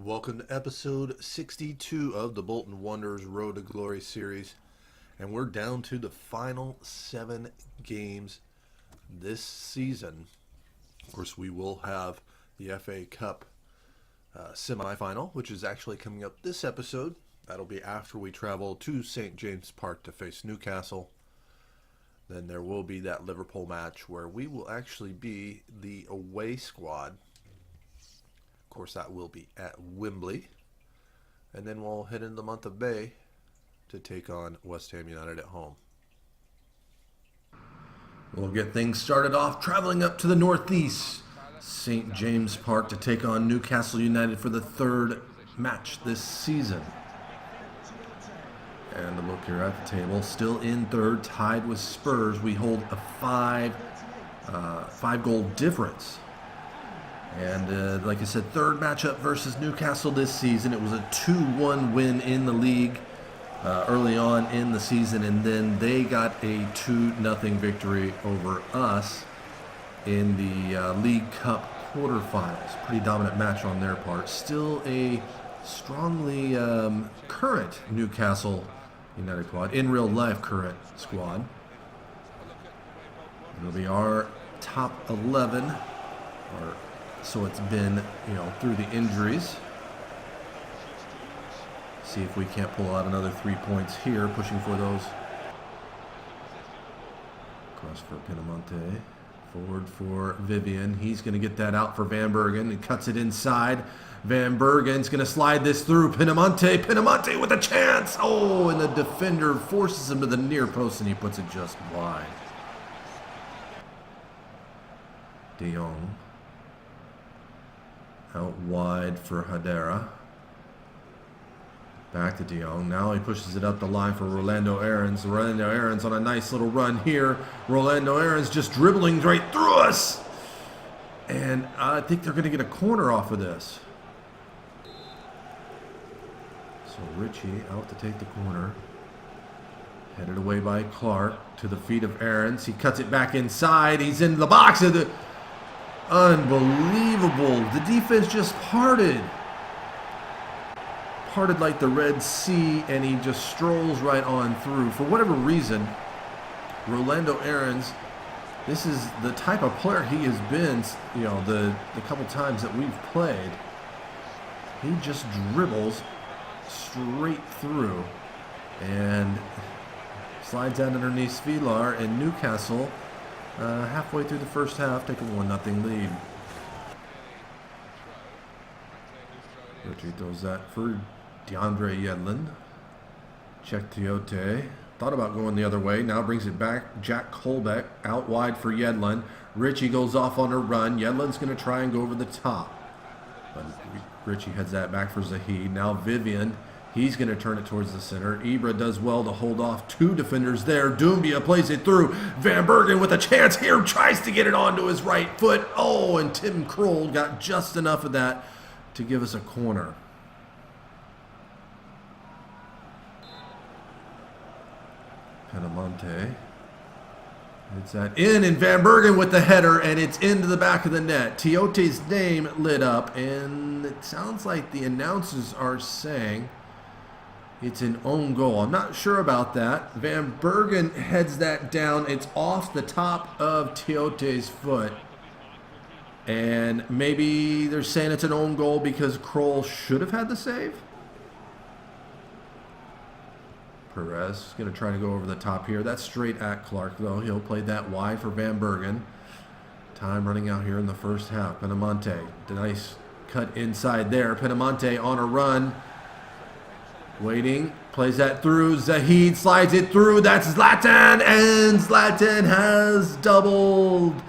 Welcome to episode 62 of the Bolton Wanderers Road to Glory series. And we're down to the final 7 games this season. Of course, we will have the FA Cup semifinal, which is actually coming up this episode. That'll be after we travel to St. James Park to face Newcastle. Then there will be that Liverpool match where we will actually be the away squad. Of course, that will be at Wembley. And then we'll head into the month of May to take on West Ham United at home. We'll get things started off traveling up to the northeast, St. James Park, to take on Newcastle United for the 3rd match this season. And a look here at the table, still in 3rd, tied with Spurs. We hold a 5-goal difference. And like I said, 3rd matchup versus Newcastle this season. It was a 2-1 win in the league early on in the season, and then they got a 2-0 victory over us in the League Cup quarterfinals. Pretty dominant match on their part. Still a strongly current Newcastle United squad, in real life current squad. It'll be our top 11, so it's been, through the injuries. See if we can't pull out another 3 points here, pushing for those. Cross for Pinamonte. Forward for Vivian. He's going to get that out for Van Bergen. He cuts it inside. Van Bergen's going to slide this through. Pinamonte. Pinamonte with a chance. Oh, and the defender forces him to the near post, and he puts it just wide. De Jong. Out wide for Hadera. Back to De Jong. Now he pushes it up the line for Rolando Aarons. Rolando Aarons on a nice little run here. Rolando Aarons just dribbling right through us. And I think they're going to get a corner off of this. So Richie out to take the corner. Headed away by Clark to the feet of Aarons. He cuts it back inside. He's in the box. Unbelievable. The defense just parted like the Red Sea, and he just strolls right on through. For whatever reason, Rolando Aarons, this is the type of player he has been, the couple times that we've played. He just dribbles straight through and slides out underneath Svilar, and Newcastle halfway through the first half, take a 1-0 lead. Richie throws that for DeAndre Yedlin. Check Tiote. Thought about going the other way. Now brings it back. Jack Colbeck out wide for Yedlin. Richie goes off on a run. Yedlin's going to try and go over the top. But Richie heads that back for Zahid. Now Vivian. He's going to turn it towards the center. Ibra does well to hold off 2 defenders there. Doumbia plays it through. Van Bergen with a chance here. Tries to get it onto his right foot. Oh, and Tim Kroll got just enough of that to give us a corner. Pinamonte. It's that in, and Van Bergen with the header, and it's into the back of the net. Tiote's name lit up, and it sounds like the announcers are saying it's an own goal. I'm not sure about that. Van Bergen heads that down. It's off the top of Tiote's foot. And maybe they're saying it's an own goal because Kroll should have had the save. Perez is going to try to go over the top here. That's straight at Clark, though. He'll play that wide for Van Bergen. Time running out here in the first half. Pinamonte, nice cut inside there. Pinamonte on a run. Waiting, plays that through. Zahid slides it through. That's Zlatan, and Zlatan has doubled.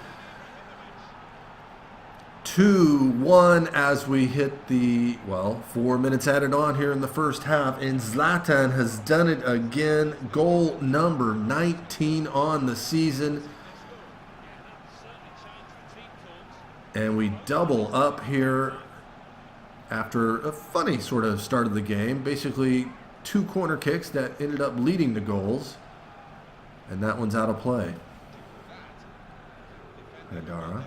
2-1 as we hit the, 4 minutes added on here in the first half, and Zlatan has done it again. Goal number 19 on the season. And we double up here after a funny sort of start of the game. Basically 2 corner kicks that ended up leading to goals, and that one's out of play. Hadara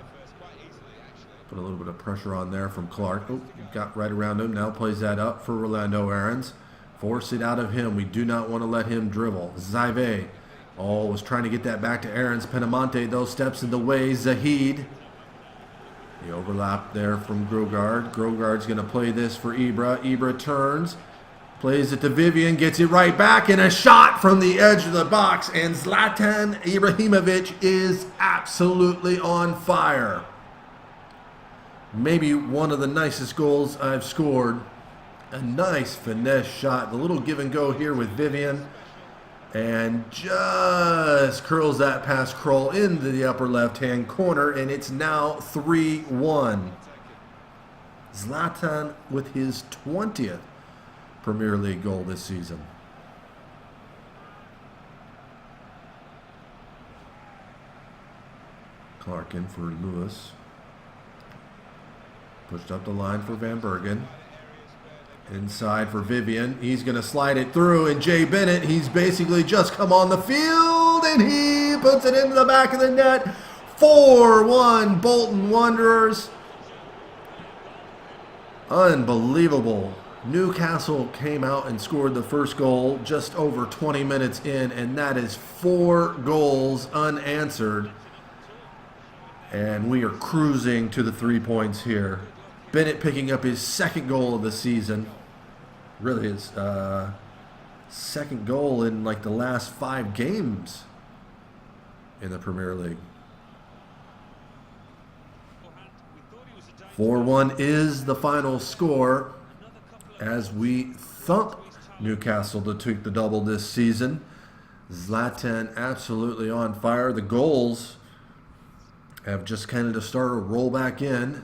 Put a little bit of pressure on there from Clark. Oh, got right around him. Now plays that up for Rolando Aarons. Force it out of him. We do not want to let him dribble. Zaive. Oh, was trying to get that back to Aarons. Penamonte, though, steps in the way. Zahid. The overlap there from Grogard. Grogard's going to play this for Ibra. Ibra turns. Plays it to Vivian. Gets it right back. And a shot from the edge of the box. And Zlatan Ibrahimovic is absolutely on fire. Maybe one of the nicest goals I've scored. A nice finesse shot. The little give and go here with Vivian. And just curls that past Kroll into the upper left-hand corner. And it's now 3-1. Zlatan with his 20th Premier League goal this season. Clark in for Lewis. Pushed up the line for Van Bergen. Inside for Vivian. He's going to slide it through. And Jay Bennett, he's basically just come on the field. And he puts it into the back of the net. 4-1 Bolton Wanderers. Unbelievable. Newcastle came out and scored the first goal just over 20 minutes in. And that is 4 goals unanswered. And we are cruising to the 3 points here. Bennett picking up his second goal of the season. Really his second goal in like the last 5 games in the Premier League. 4-1 is the final score as we thump Newcastle to take the double this season. Zlatan absolutely on fire. The goals have just kind of started to roll back in.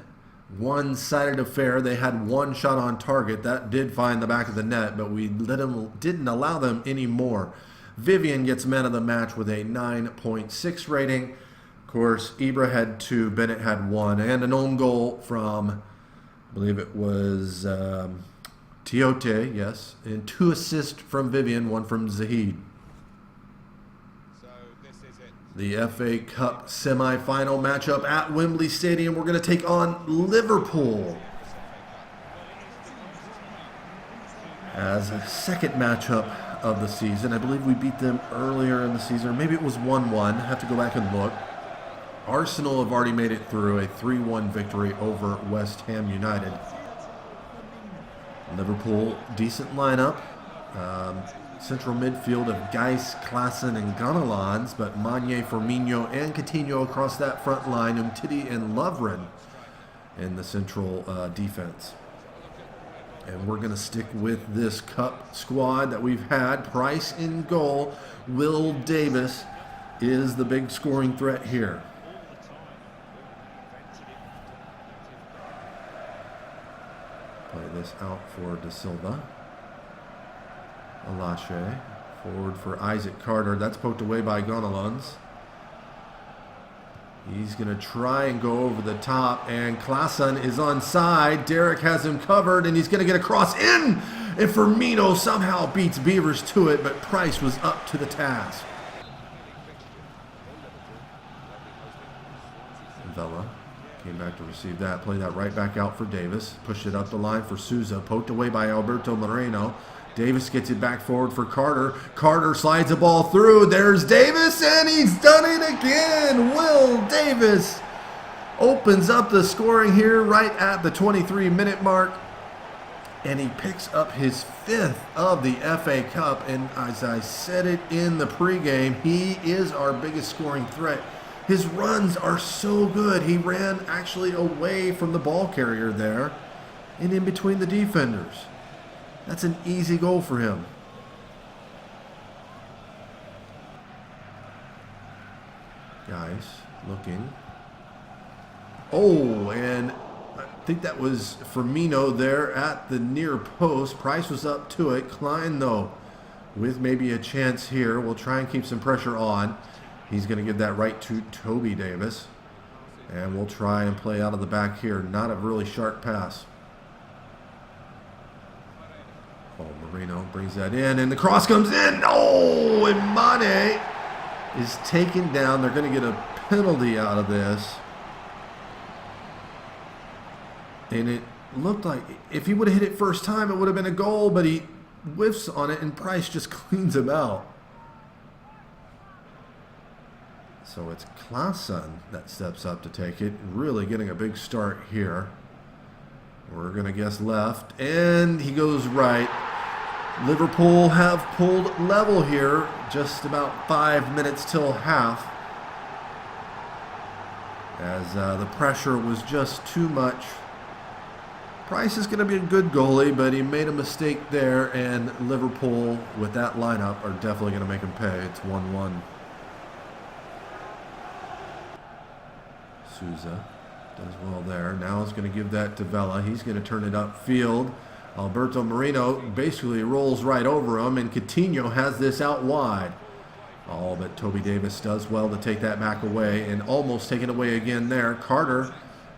One-sided affair. They had one shot on target. That did find the back of the net, but we didn't allow them any more. Vivian gets man of the match with a 9.6 rating. Of course, Ibra had 2, Bennett had 1, and an own goal from, I believe it was Tiote, yes, and 2 assists from Vivian, 1 from Zahid. The FA Cup semi-final matchup at Wembley Stadium. We're going to take on Liverpool as a second matchup of the season. I believe we beat them earlier in the season, or maybe it was 1-1. I have to go back and look. Arsenal have already made it through a 3-1 victory over West Ham United. Liverpool, decent lineup. Central midfield of Geis, Klaassen, and Gonalons, but Magne, Firmino, and Coutinho across that front line, Umtiti and Lovren in the central defense. And we're going to stick with this cup squad that we've had. Price in goal. Will Davis is the big scoring threat here. Play this out for Da Silva. Alache, forward for Isaac Carter. That's poked away by Gonalons. He's going to try and go over the top, and Klaassen is onside. Derek has him covered, and he's going to get a cross in, and Firmino somehow beats Beavers to it, but Price was up to the task. Vela came back to receive that, play that right back out for Davis, pushed it up the line for Souza, poked away by Alberto Moreno. Davis gets it back forward for Carter. Carter slides the ball through. There's Davis, and he's done it again. Will Davis opens up the scoring here right at the 23-minute mark. And he picks up his 5th of the FA Cup. And as I said it in the pregame, he is our biggest scoring threat. His runs are so good. He ran actually away from the ball carrier there and in between the defenders. That's an easy goal for him. Guys, looking. Oh, and I think that was Firmino there at the near post. Price was up to it. Klein, though, with maybe a chance here. We'll try and keep some pressure on. He's going to give that right to Toby Davis. And we'll try and play out of the back here. Not a really sharp pass. Oh, Moreno brings that in, and the cross comes in. Oh, and Mane is taken down. They're going to get a penalty out of this. And it looked like if he would have hit it first time, it would have been a goal, but he whiffs on it and Price just cleans him out. So it's Claesson that steps up to take it. Really getting a big start here. We're going to guess left, and he goes right. Liverpool have pulled level here. Just about 5 minutes till half. As the pressure was just too much. Price is going to be a good goalie, but he made a mistake there, and Liverpool, with that lineup, are definitely going to make him pay. It's 1-1. Souza does well there. Now he's going to give that to Vela. He's going to turn it upfield. Alberto Moreno basically rolls right over him, and Coutinho has this out wide. Oh, but Toby Davis does well to take that back away, and almost taken away again there. Carter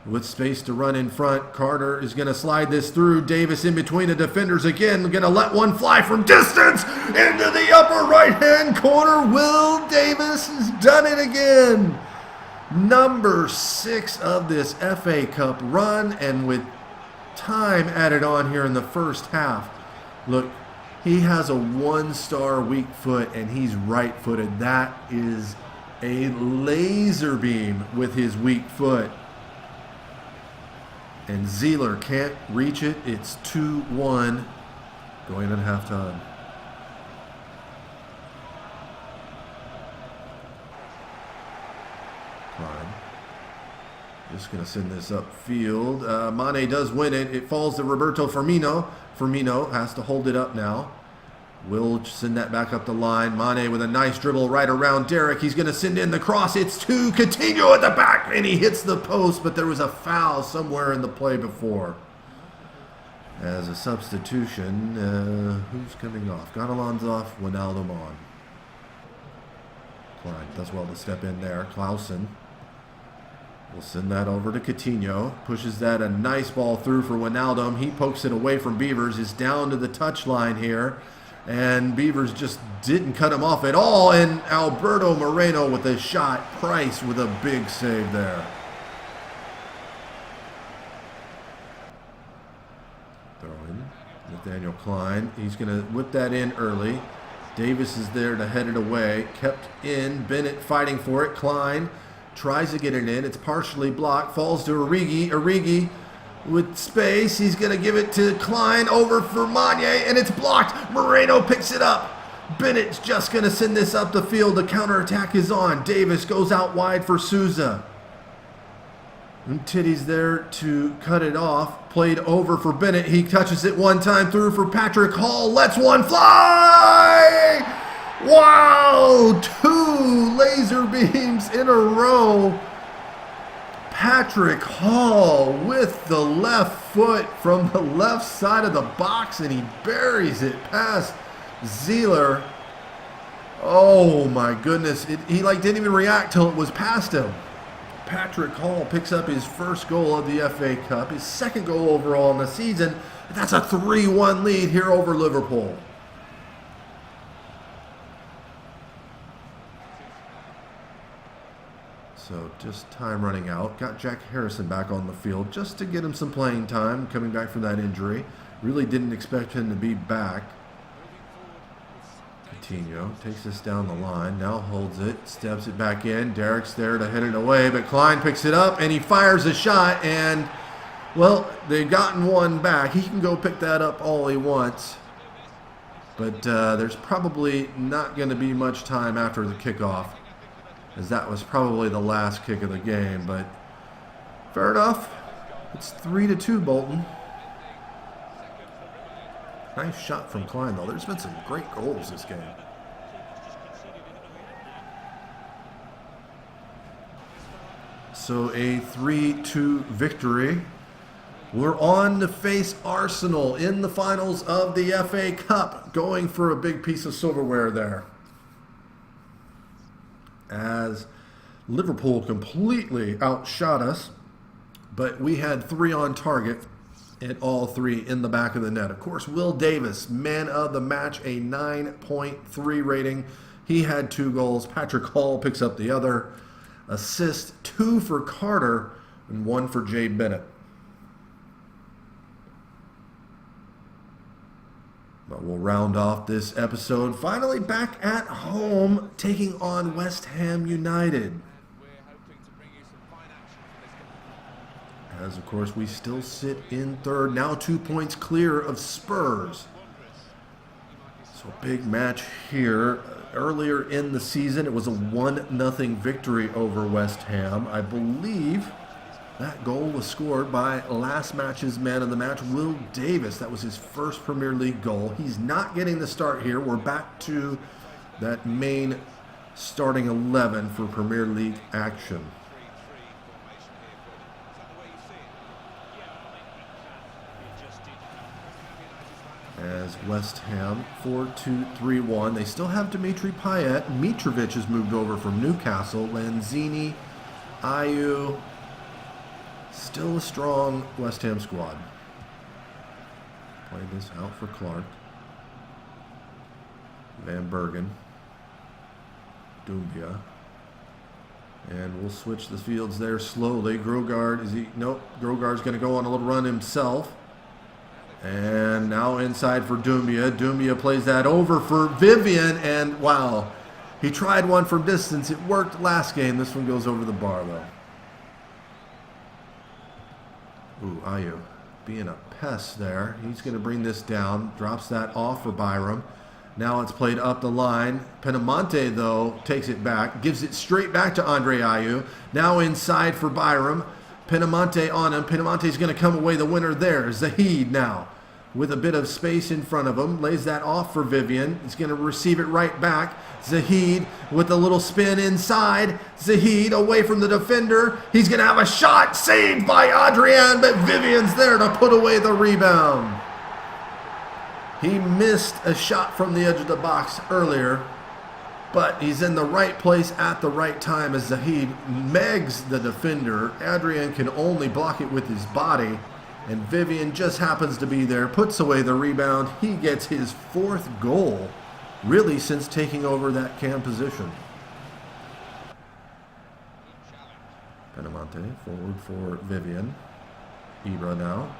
with space to run in front. Carter is going to slide this through. Davis in between the defenders again. Going to let one fly from distance into the upper right-hand corner. Will Davis has done it again. Number 6 of this FA Cup run, and with time added on here in the first half. Look, he has a 1-star weak foot, and he's right-footed. That is a laser beam with his weak foot. And Zieler can't reach it. It's 2-1 going into halftime. Klein. Just going to send this upfield. Mane does win it. It falls to Roberto Firmino. Firmino has to hold it up now. Will send that back up the line. Mane with a nice dribble right around Derek. He's going to send in the cross. It's to Coutinho at the back, and he hits the post, but there was a foul somewhere in the play before. As a substitution, who's coming off? Gonalon's off, Wijnaldum on. Klein does well to step in there. Claesson will send that over to Coutinho. Pushes that a nice ball through for Wijnaldum. He pokes it away from Beavers. Is down to the touchline here. And Beavers just didn't cut him off at all. And Alberto Moreno with a shot. Price with a big save there. Throw in Nathaniel Klein. He's going to whip that in early. Davis is there to head it away. Kept in. Bennett fighting for it. Klein tries to get it in. It's partially blocked. Falls to Origi. Origi with space. He's going to give it to Klein over for Magne, and it's blocked. Moreno picks it up. Bennett's just going to send this up the field. The counterattack is on. Davis goes out wide for Souza. And Titty's there to cut it off. Played over for Bennett. He touches it one time through for Patrick Hall. Lets one fly! Wow! 2 laser beams in a row. Patrick Hall with the left foot from the left side of the box, and he buries it past Zieler. Oh my goodness. He didn't even react till it was past him. Patrick Hall picks up his first goal of the FA Cup, his second goal overall in the season. That's a 3-1 lead here over Liverpool. So just time running out. Got Jack Harrison back on the field just to get him some playing time coming back from that injury. Really didn't expect him to be back. Coutinho takes this down the line. Now holds it. Steps it back in. Derek's there to head it away. But Klein picks it up and he fires a shot. And, well, they've gotten one back. He can go pick that up all he wants. But there's probably not going to be much time after the kickoff, as that was probably the last kick of the game, but fair enough. It's 3-2 Bolton. Nice shot from Klein, though. There's been some great goals this game. So a 3-2 victory. We're on to face Arsenal in the finals of the FA Cup, going for a big piece of silverware there. As Liverpool completely outshot us, but we had 3 on target and all 3 in the back of the net. Of course, Will Davis, man of the match, a 9.3 rating. He had 2 goals. Patrick Hall picks up the other. Assist 2 for Carter and 1 for Jay Bennett. But we'll round off this episode finally back at home, taking on West Ham United. As, of course, we still sit in third, now 2 points clear of Spurs. So big match here. Earlier in the season, it was a 1-0 victory over West Ham. I believe that goal was scored by last match's man of the match, Will Davis. That was his first Premier League goal. He's not getting the start here. We're back to that main starting 11 for Premier League action. As West Ham 4-2-3-1. They still have Dimitri Payet. Mitrovic has moved over from Newcastle. Lanzini, Ayew. Still a strong West Ham squad. Play this out for Clark. Van Bergen. Doumbia. And we'll switch the fields there slowly. Grogard, is he? Nope. Grogard's going to go on a little run himself. And now inside for Doumbia. Doumbia plays that over for Vivian. And wow, he tried one from distance. It worked last game. This one goes over the bar though. Ooh, Ayew being a pest there. He's going to bring this down. Drops that off for Byram. Now it's played up the line. Penamonte, though, takes it back. Gives it straight back to Andre Ayew. Now inside for Byram. Penamonte on him. Penamonte's going to come away the winner there. Zahid now with a bit of space in front of him. Lays that off for Vivian. He's going to receive it right back. Zahid with a little spin inside. Zahid away from the defender. He's going to have a shot. Saved by Adrian, but Vivian's there to put away the rebound. He missed a shot from the edge of the box earlier, but he's in the right place at the right time as Zahid megs the defender. Adrian can only block it with his body, and Vivian just happens to be there, puts away the rebound. He gets his 4th goal, really, since taking over that cam position. Penamonte forward for Vivian. Ibra now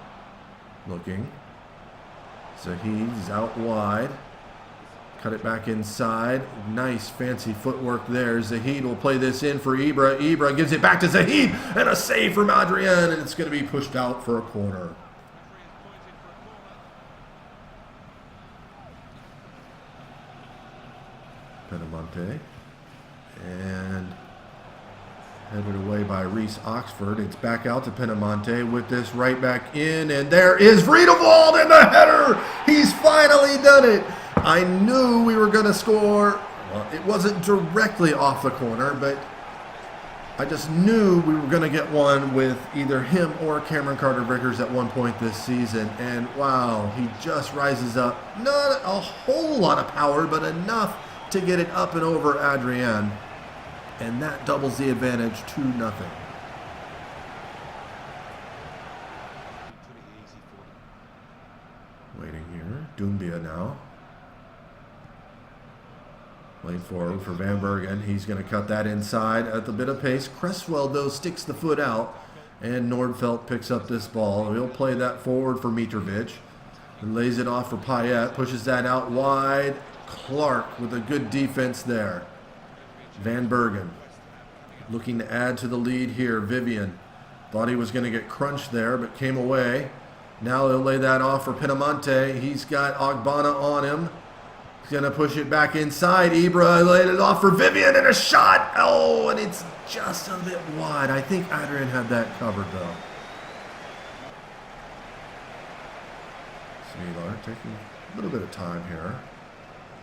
looking. Zahid's out wide. Cut it back inside. Nice fancy footwork there. Zahid will play this in for Ibra. Ibra gives it back to Zahid. And a save from Adrian. And it's going to be pushed out for a corner. Penamonte. And headed away by Reece Oxford. It's back out to Penamonte with this right back in. And there is Friedewald in the header. He's finally done it. I knew we were going to score. Well, it wasn't directly off the corner, but I just knew we were going to get one with either him or Cameron Carter-Vickers at one point this season. And wow, he just rises up. Not a whole lot of power, but enough to get it up and over Adrian. And that doubles the advantage 2-0. Waiting here. Doumbia now. Playing forward for Van Bergen. He's going to cut that inside at the bit of pace. Cresswell, though, sticks the foot out. And Nordfeldt picks up this ball. He'll play that forward for Mitrovic. And lays it off for Payet. Pushes that out wide. Clark with a good defense there. Van Bergen looking to add to the lead here. Vivian thought he was going to get crunched there, but came away. Now they'll lay that off for Penamonte. He's got Ogbonna on him. He's going to push it back inside. Ibra laid it off for Vivian and a shot. Oh, and it's just a bit wide. I think Adrian had that covered, though. Smilar taking a little bit of time here.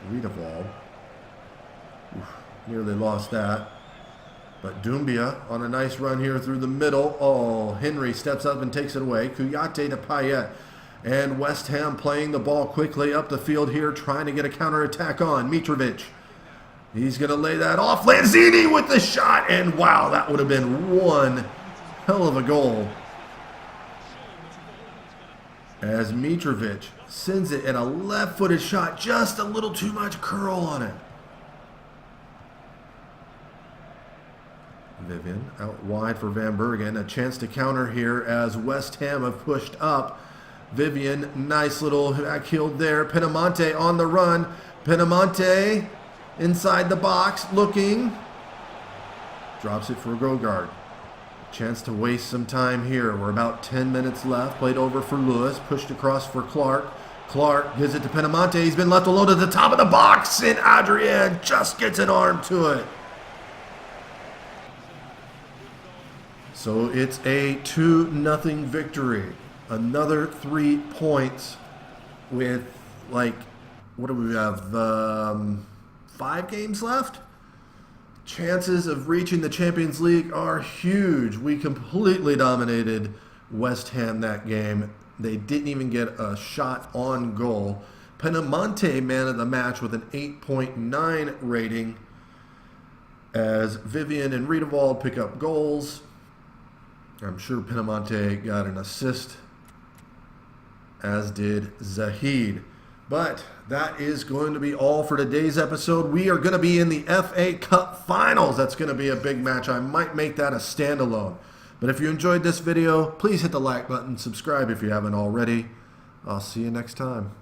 Friedewald. Nearly lost that. But Doumbia on a nice run here through the middle. Oh, Henry steps up and takes it away. Kouyaté to Payet. And West Ham playing the ball quickly up the field here, trying to get a counterattack on. Mitrovic. He's going to lay that off. Lanzini with the shot. And wow, that would have been one hell of a goal. As Mitrovic sends it in a left-footed shot. Just a little too much curl on it. Vivian out wide for Van Bergen. A chance to counter here as West Ham have pushed up. Vivian, nice little back heel there. Pinamonte on the run. Pinamonte inside the box, looking. Drops it for Gogard. Chance to waste some time here. We're about 10 minutes left. Played over for Lewis. Pushed across for Clark. Clark gives it to Pinamonte. He's been left alone at the top of the box, and Adrian just gets an arm to it. So it's a 2-0 victory. Another 3 points with, like, what do we have? 5 games left? Chances of reaching the Champions League are huge. We completely dominated West Ham that game. They didn't even get a shot on goal. Pinamonte, man of the match, with an 8.9 rating, as Vivian and Riedewald pick up goals. I'm sure Pinamonte got an assist, as did Zahid. But that is going to be all for today's episode. We are going to be in the FA Cup Finals. That's going to be a big match. I might make that a standalone. But if you enjoyed this video, please hit the like button, subscribe if you haven't already. I'll see you next time.